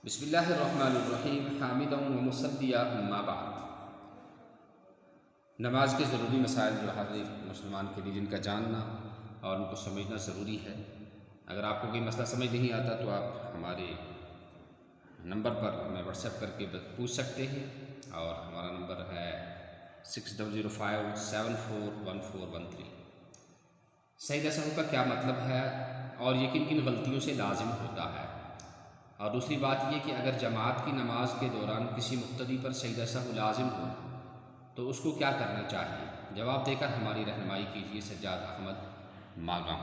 بسم اللہ الرحمن الرحیم حامدا و مصدیا اما بعد۔ نماز کے ضروری مسائل جو ہر ایک مسلمان کے لیے جن کا جاننا اور ان کو سمجھنا ضروری ہے۔ اگر آپ کو کوئی مسئلہ سمجھ نہیں آتا تو آپ ہمارے نمبر پر ہمیں واٹس ایپ کر کے پوچھ سکتے ہیں، اور ہمارا نمبر ہے 6005741413۔ سجدہ سہو کا کیا مطلب ہے اور یہ کن کن غلطیوں سے لازم ہوتا ہے، اور دوسری بات یہ کہ اگر جماعت کی نماز کے دوران کسی مقتدی پر سجدہ سہو لازم ہو تو اس کو کیا کرنا چاہیے۔ جواب دے کر ہماری رہنمائی کیجیے سجاد احمد ماگام۔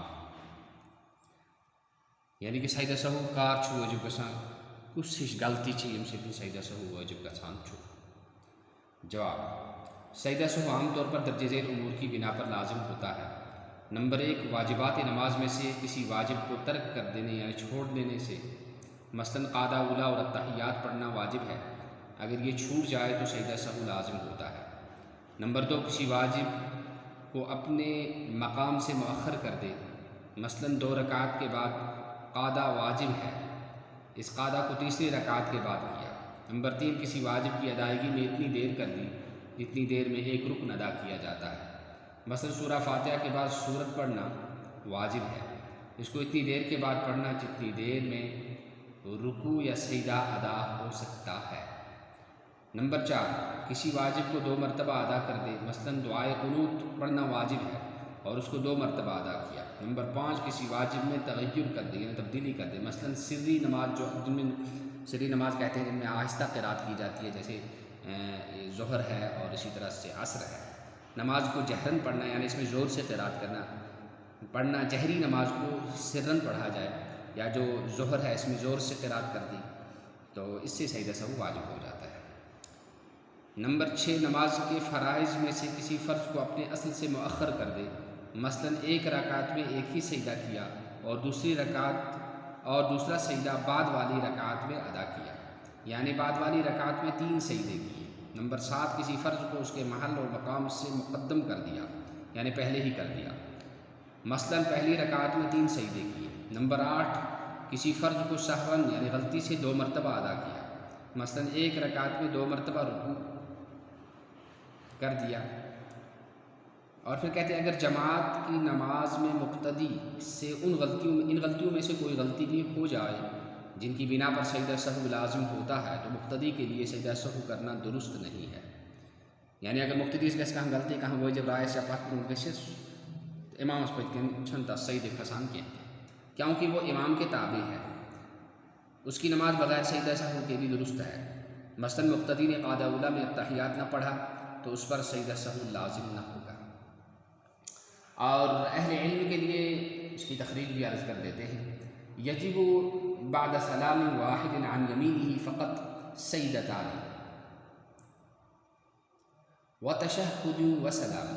یعنی کہ سجدہ سہو کار چھو واجب گژھان، کس ہش غلطی چھ یم سۭتۍ سجدہ سہو واجب گژھان چھُ۔ جواب: سجدہ سہو عام طور پر درج ذیل امور کی بنا پر لازم ہوتا ہے۔ نمبر 1، واجبات نماز میں سے کسی واجب کو ترک کر دینے یعنی چھوڑ دینے سے، مثلاً قاعدہ اولیٰ اور التحیات پڑھنا واجب ہے، اگر یہ چھوٹ جائے تو سجدہ سہو لازم ہوتا ہے۔ نمبر 2، کسی واجب کو اپنے مقام سے مؤخر کر دے، مثلاً 2 رکعت کے بعد قاعدہ واجب ہے، اس قاعدہ کو تیسری رکعت کے بعد کیا۔ نمبر 3، کسی واجب کی ادائیگی میں اتنی دیر کر دی جتنی دیر میں ایک رکن ادا کیا جاتا ہے، مثلاً سورہ فاتحہ کے بعد سورت پڑھنا واجب ہے، اس کو اتنی دیر کے بعد پڑھنا جتنی دیر میں رکوع یا سجدہ ادا ہو سکتا ہے۔ نمبر 4، کسی واجب کو 2 مرتبہ ادا کر دے، مثلاً دعائے قنوت پڑھنا واجب ہے اور اس کو 2 مرتبہ ادا کیا۔ نمبر 5، کسی واجب میں تغیر کر دے یعنی تبدیلی کر دے، مثلاً سری نماز جو جن میں سری نماز کہتے ہیں جن میں آہستہ قرات کی جاتی ہے، جیسے ظہر ہے اور اسی طرح سے عصر ہے۔ نماز کو جہراً پڑھنا یعنی اس میں زور سے قرات کرنا، پڑھنا جہری نماز کو سرًا پڑھا جائے، یا جو ظہر ہے اس میں زور سے قرات کر دی تو اس سے سجدہ سہو واجب ہو جاتا ہے۔ نمبر 6، نماز کے فرائض میں سے کسی فرض کو اپنے اصل سے مؤخر کر دے، مثلاً 1 رکعت میں ایک ہی سجدہ کیا اور دوسرا سجدہ بعد والی رکعت میں ادا کیا، یعنی بعد والی رکعت میں 3 سجدے کیے۔ نمبر 7، کسی فرض کو اس کے محل اور مقام سے مقدم کر دیا یعنی پہلے ہی کر دیا، مثلاً پہلی رکعت میں 3 سجدے کیے۔ نمبر 8، کسی فرض کو سہواً یعنی غلطی سے 2 مرتبہ ادا کیا، مثلاً 1 رکعت میں 2 مرتبہ رکوع کر دیا۔ اور پھر کہتے ہیں اگر جماعت کی نماز میں مقتدی سے ان غلطیوں میں سے کوئی غلطی بھی ہو جائے جن کی بنا پر سجدہ سہو لازم ہوتا ہے تو مقتدی کے لیے سجدہ سہو کرنا درست نہیں ہے۔ یعنی اگر مقتدی سے کہاں غلطی کہاں وہ جب رائے سے پتہ امام اس پہ چھنتا سجدہ کھسان کیا، کیونکہ وہ امام کے تابع ہے، اس کی نماز بغیر سجدہ سہو کے بھی درست ہے۔ مثلاً مقتدی نے قاعدہ اولیٰ میں التحیات نہ پڑھا تو اس پر سجدہ سہو لازم نہ ہوگا۔ اور اہل علم کے لیے اس کی تخریج بھی عرض کر دیتے ہیں، یجب بعد سلام واحد عن یمینہ فقط سجدتان وتشہد وسلام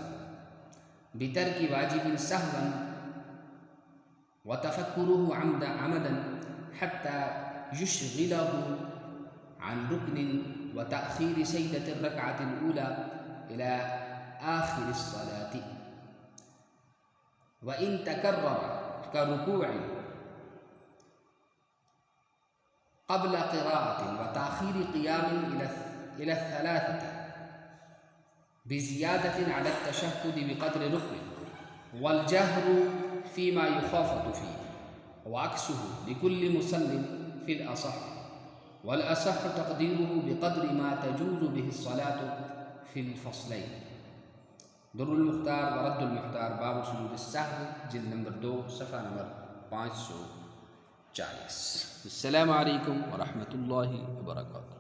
بترک واجب سہوا وتفکرہ عمدا حتى يشغله عن ركن وتأخير سجدة الركعة الأولى إلى آخر الصلاة، وإن تكرر كركوع قبل قراءة وتأخير قيام إلى 3 بزيادة على التشهد بقدر ركن والجهر فيما يخافت فيه، وعكسه لكل مصل في الأصح، والأصح تقديره بقدر ما تجوز به الصلاة في الفصلين۔ در المختار ورد المختار، باب سجود السہو، جلد نمبر 2، صفحہ نمبر 540۔ السلام علیکم ورحمۃ اللہ وبرکاتہ۔